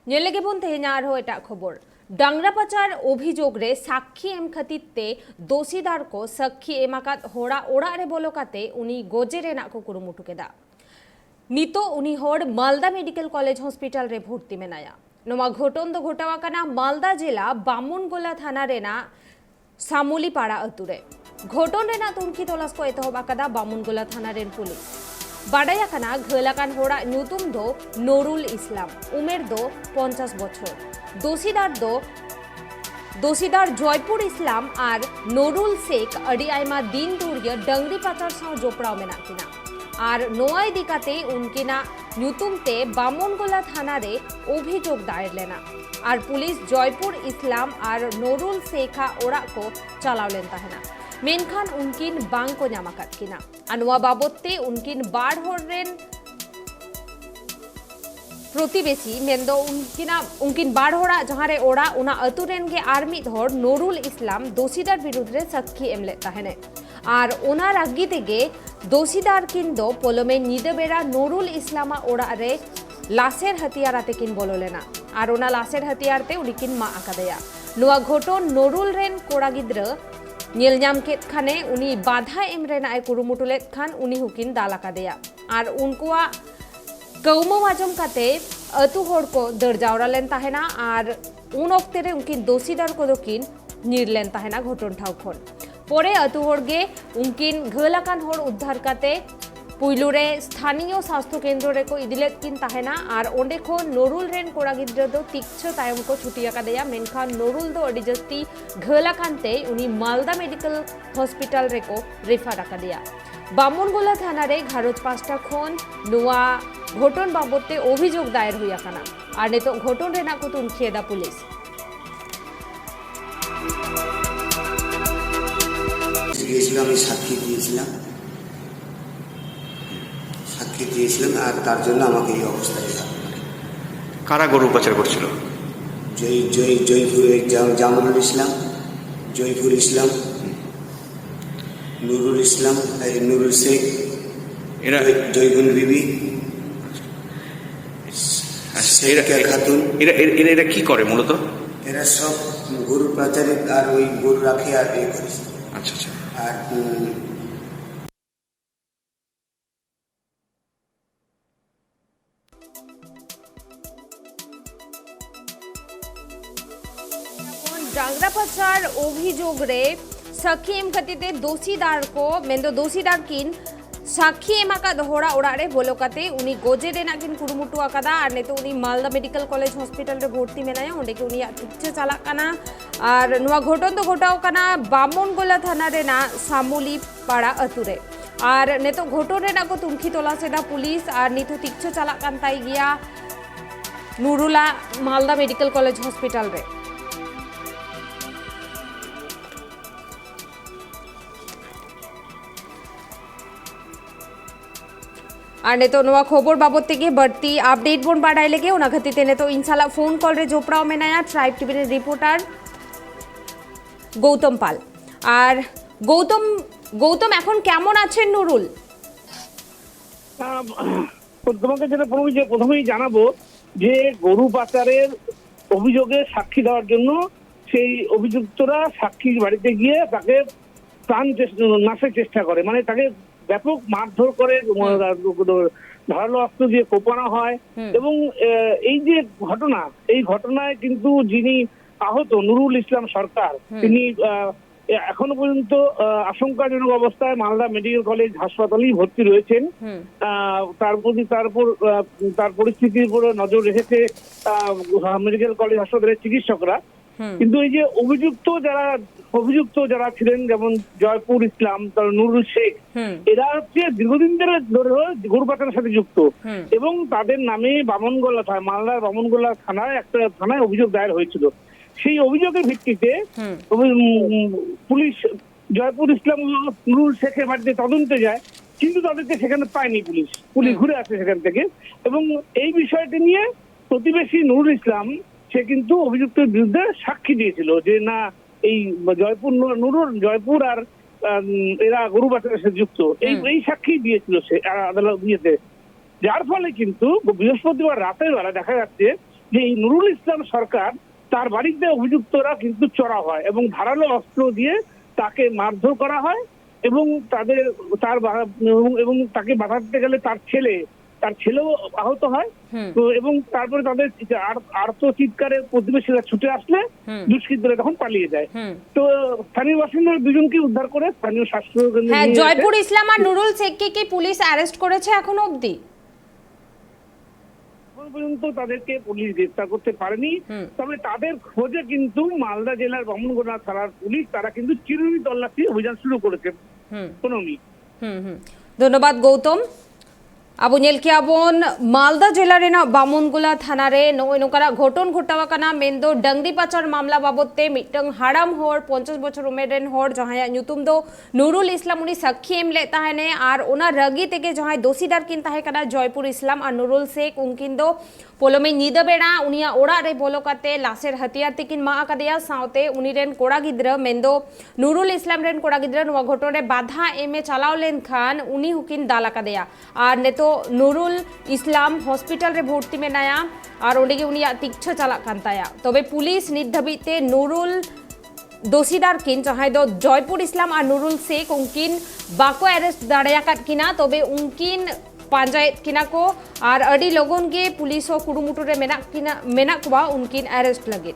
ᱧᱮᱞ ᱜᱮᱵᱚᱱ ᱛᱮᱦᱮᱧ ᱟᱨᱦᱚᱸ ᱮᱴᱟᱜ ᱠᱷᱚᱵᱚᱨ ᱰᱟᱝᱨᱟ ᱯᱟচার ᱚᱵᱷᱤᱡᱳᱜ ᱨᱮ ᱥᱟᱠᱷᱤ ᱮᱢ ᱠᱷᱟᱹᱛᱤᱨ ᱛᱮ ᱫᱳষীदार ᱠᱚ ᱥᱟᱠᱷᱤ ᱮᱢ ᱟᱠᱟᱫ ᱦᱚᱲᱟᱜ ᱚᱲᱟᱜ ᱨᱮ ᱵᱚᱞᱚ ᱠᱟᱛᱮ ᱩᱱᱤ ᱜᱚᱡᱮ ᱨᱮᱱᱟᱜ ᱠᱚ ᱠᱩᱨᱩᱢᱩᱴᱩ ᱠᱮᱫᱟ। ᱱᱤᱛᱚᱜ ᱩᱱᱤ ᱦᱚᱲ ᱢᱟᱞᱫᱟ ᱢᱮডিকেল ᱠᱚᱞᱮᱡᱽ ᱦᱚᱥᱯᱤᱴᱟल ᱨᱮ ᱵᱷᱚᱨᱛᱤ ᱢᱮᱱᱟᱭᱟ। ᱱᱚᱣᱟ ᱜᱷᱚᱴᱚᱱ ᱫᱚ ᱜᱷᱚᱴᱟᱣ ᱟᱠᱟᱱᱟ ᱢᱟᱞᱫᱟ ᱡᱮᱞᱟ ᱵᱟᱢᱩᱱᱜᱳᱞᱟ ᱛᱷᱟᱱᱟ ᱨᱮᱱᱟᱜ सामुली पाड़ा अतु रे। घटन रेना तुनखी तलाश को एतहब आकादा बामुनगोला थाना रेन पुलिस। बाडाया काना घोलाकान होड़ा ᱧᱩᱛᱩᱢ दो नूरुल इस्लाम उमेर दो 50 बछर। दोषीदार जयपुर इस्लाम और नूरुल शेख अड़ी आयमा दिन दुरिया डंगरी पाचार साव जोपड़ाव मेना किना और नोआ इदी काते उनकिना ᱧᱩᱛᱩᱢ ते बामुनगोला थाना रे अभियोग दायर लेना और पुलिस जयपुर इस्लाम और नूरुल शेखा ओड़ा को चलाव लेन ताहेना। मेनखान उनकिन बांग को ᱧᱟᱢ आकाद किना और नोआ बाबते उनकिन बाड़ होड़ रेन प्रतिबेशी मेंदो उनकिन बाड़ होड़ा जहां रे ओड़ा उना अतु रेन गे आर मिद होड़ नूरुल इस्लाम दोषीदार विरुद्ध रे साक्षी एम लेत ताहेने और ओना रागी तेगे दोषीदार किन दो पोलोमे ᱧᱤᱫᱟᱹ बेड़ा नूरुल इस्लामा ओड़ा रे लासेर हथियार आते किन बोलो लेना और ओना लासेर हथियार ते उनिकिन मा आकादेया। नोआ घटन नूरुल रेन कोड़ा गिद्रा ᱧᱮᱞ ᱧᱟᱢ केत खाने उनी बाधा एम रेना ए कुरुमुटु लेत खान उनी हुकिन दाल आकादेया और उनकुआ कौमो आजम काते अतु होड़ को दर जावरा लेन ताहेना और उन ओक्ते रे उनकिन दोषीदार को दोकिन ᱧᱤᱨ लेन ताहेना घटन ठाव खन परे अतु होड़ गे उनकिन घोलाकान होड़ उद्धार काते पुइलु रे स्थानीय स्वास्थ्य केंद्र रे को इदिलेत किन ताहेना और ओंडे खो नूरुल रेन कोड़ा गिद्रा दो तीक्ष तायम को छुटी आकादेया। मेनखान नूरुल दो अडी जस्ती घोलाकानते उनी मालदा मेडिकल हॉस्पिटल रे को रेफार आकादेया। बामुनगोला थाना रे घारोज पास्टा खन नोआ घटन बाबते अभियोग दायर हुई आकाना और नितो घटन रेना को तुनखिएदा पुलिस। সাক্ষী দিয়েছিলাম আর তার জন্য আমাকে এই অবস্থায় কারা গরু পাচার করছিল? জামরুল ইসলাম, জয়পুর ইসলাম, নুরুল ইসলাম, নুরুল শেখ, এরা জয়গুন বিবি, খাতুন। এরা কি করে মূলত? এরা সব গরু পাচারে আর ওই গরু রাখে আর এ করে। আচ্ছা আচ্ছা। আর डांगरा पाचार अभियोग रे साक्षी एम खातिर दोषीदार को मेंदो दोषीदार किन साक्षी एम आकाद होड़ा ओड़ा रे बोलो काते उनी गोजे रेना किन कुरुमुटु आकादा और नेतो उनी मालदा मेडिकल कॉलेज हॉस्पिटल रे भर्ती मेनाया ओंडे के उनी इच्छा चाला काना और नोआ घटन तो घटाव काना बामुनगोला थाना रेना सामुली पाड़ा अतु रे और नेतो घटन रेना को तुनखी तलाशेदा पुलिस और नितो इच्छा चाला कान ताई गिया नूरुला मालदा मेडिकल कॉलेज हॉस्पिटल रे। और ने तो नवा खबर बाबत तेगे बढ़ती अपडेट बोन बाढ़ाई लेगे ओना खातिर ने तो इंशाल्लाह फोन कॉल रे जोपड़ाव मेनाया ट्राइब टीवी रे रिपोर्टर गौतम पाल और गौतम এখন কেমন আছেন নুরুল? তোমাকে যেটা প্রথমেই জানাবো যে গরু পাচারের অভিযোগে সাক্ষী দেওয়ার জন্য সেই অভিযুক্তরা সাক্ষীর বাড়িতে গিয়ে তাকে প্রাণ নাশের চেষ্টা করে, মানে তাকে ব্যাপক মারধর করে, ধারালো অস্ত্র দিয়ে কোপানো হয় এবং এই যে ঘটনা, এই ঘটনায় কিন্তু যিনি আহত নুরুল ইসলাম সরকার তিনি এখনো পর্যন্ত আশঙ্কাজনক অবস্থায় মালদা মেডিকেল কলেজ হাসপাতালেই ভর্তি রয়েছেন। তার পরিস্থিতির উপরে নজর রেখেছে মেডিকেল কলেজ হাসপাতালের চিকিৎসকরা। কিন্তু এই যে অভিযুক্ত যারা ছিলেন যেমন জয়পুর ইসলাম, নুরুল শেখ, এরা হচ্ছে দীর্ঘদিন ধরে গরু পাচারের সাথে যুক্ত এবং তাদের নামে মালদার বামনগোলা থানায় অভিযোগ দায়ের হয়েছিল। সেই অভিযোগের ভিত্তিতে পুলিশ জয়পুর ইসলাম নুরুল শেখের বাড়িতে তদন্তে যায়, কিন্তু তাদেরকে সেখানে পায়নি। পুলিশ ঘুরে আসে সেখান থেকে এবং এই বিষয়টি নিয়ে প্রতিবেশী নুরুল ইসলাম সে কিন্তু অভিযুক্তের বিরুদ্ধে সাক্ষী দিয়েছিল যে না এই জয়পুর আর এরা গরু পাচারের সাথে যুক্ত, এই সাক্ষী দিয়েছিল সে আদালত দিয়েছে। যার ফলে কিন্তু বৃহস্পতিবার রাতের বেলা দেখা যাচ্ছে যে এই নুরুল ইসলাম সরকার তার বাড়িতে অভিযুক্তরা কিন্তু চড়া হয় এবং ধারালো অস্ত্র দিয়ে তাকে মারধর করা হয় এবং এবং তাকে বাঁচাতে গেলে তার ছেলেও আহত হয়। তো এবং তারপরে তাদের আর্ত চিৎকারে প্রতিবেশীরা ছুটে আসলে দুষ্কৃতীরা তখন পালিয়ে যায়। তো স্থানীয় বাসিন্দা দুজনকে উদ্ধার করে স্থানীয় স্বাস্থ্য কেন্দ্রে হ্যাঁ, নিয়ে আসে। জয়পুর ইসলাম আর নুরুল শেখকে কি পুলিশ অ্যারেস্ট করেছে এখনো অবধি? এখন পর্যন্ত তাদেরকে পুলিশ গ্রেফতার করতে পারেনি, তবে তাদের খোঁজে কিন্তু মালদা জেলার বামুনগোলা থানার পুলিশ তারা কিন্তু চিরুনি তল্লাশি অভিযান শুরু করেছে। ধন্যবাদ গৌতম। ᱟᱵᱚ ᱧᱮᱞ ᱠᱮᱭᱟ ᱵᱚᱱ ᱢᱟᱞᱫᱟ ᱡᱮᱞᱟ ᱨᱮᱱᱟᱜ ᱵᱟᱢᱩᱱᱜᱳᱞᱟ ᱛᱷᱟᱱᱟ ᱨᱮ ᱱᱚᱜᱼᱚᱭ ᱱᱚᱝᱠᱟᱱᱟᱜ ᱜᱷᱚᱴᱚᱱ ᱜᱷᱚᱴᱟᱣ ᱟᱠᱟᱱᱟ, ᱢᱮᱱᱫᱚ ᱰᱟᱝᱨᱤ ᱯᱟᱪᱟᱨ ᱢᱟᱢᱞᱟ ᱵᱟᱵᱚᱫ ᱛᱮ ᱢᱤᱫᱴᱟᱝ ᱦᱟᱲᱟᱢ ᱦᱚᱲ 50 ᱵᱚᱪᱷᱚᱨ ᱩᱢᱮᱨ ᱨᱮᱱ ᱦᱚᱲ ᱡᱟᱦᱟᱸᱭᱟᱜ ᱧᱩᱛᱩᱢ ᱫᱚ নুরুল ইসলাম, উনি সাক্ষী এম ᱞᱮᱫ ᱛᱟᱦᱮᱱᱮ ᱟᱨ ᱚᱱᱟ ᱨᱟᱹᱜᱤ ᱛᱮᱜᱮ ᱡᱟᱦᱟᱸᱭ ᱫᱳᱥᱤᱫᱟᱨ ᱠᱤᱱ ᱛᱟᱦᱮᱸ ᱠᱟᱱᱟ জয়পুর ইসলাম আর নুরুল শেখ, উনকিন ᱫᱚ ᱯᱚᱞᱚᱢᱮ ᱧᱤᱫᱟᱹ ᱵᱮᱲᱟ ᱩᱱᱤᱭᱟᱜ ᱚᱲᱟᱜ ᱨᱮ ᱵᱚᱞᱚ ᱠᱟᱛᱮ ᱞᱟᱥᱮᱨ ᱦᱟᱹᱛᱤᱭᱟᱨ ᱛᱮᱠᱤᱱ ᱢᱟᱜ ᱟᱠᱟᱫᱮᱭᱟ, ᱥᱟᱶᱛᱮ ᱩᱱᱤ ᱨᱮᱱ ᱠᱚᱲᱟ ᱜᱤᱫᱽᱨᱟᱹ ᱢᱮᱱᱫᱚ নুরুল ইসলাম ᱨᱮᱱ ᱠᱚᱲᱟ ᱜᱤᱫᱽᱨᱟᱹ ᱱᱚᱣᱟ ᱜᱷᱚᱴᱚᱱ ᱨᱮ ᱵᱟᱫᱷᱟ ᱮᱢᱮ ᱪᱟᱞᱟᱣ ᱞᱮᱱᱠᱷᱟᱱ ᱩᱱᱤ ᱦᱚᱸᱠᱤᱱ ᱫᱟᱞ ᱟᱠᱟᱫᱮᱭᱟ ᱟᱨ ᱱᱤᱛᱚᱜ নুরুল ইসলাম हॉस्पिटल रे भर्ती मेनाया और ओंडे उनिया तीक्ष चला कान ताया। तबे पुलिस नित धाबिते नुरुल दोषीदार किन जहां दो जयपुर इस्लाम और नुरुल शेख उनकिन बाको अरेस्ट दाड़ायाकात किना, तबे उनकिन पांजायत किना को और अडी लोगन के पुलिस कुरुमुटु रे मेना कुवा उनकिन अरेस्ट लगे।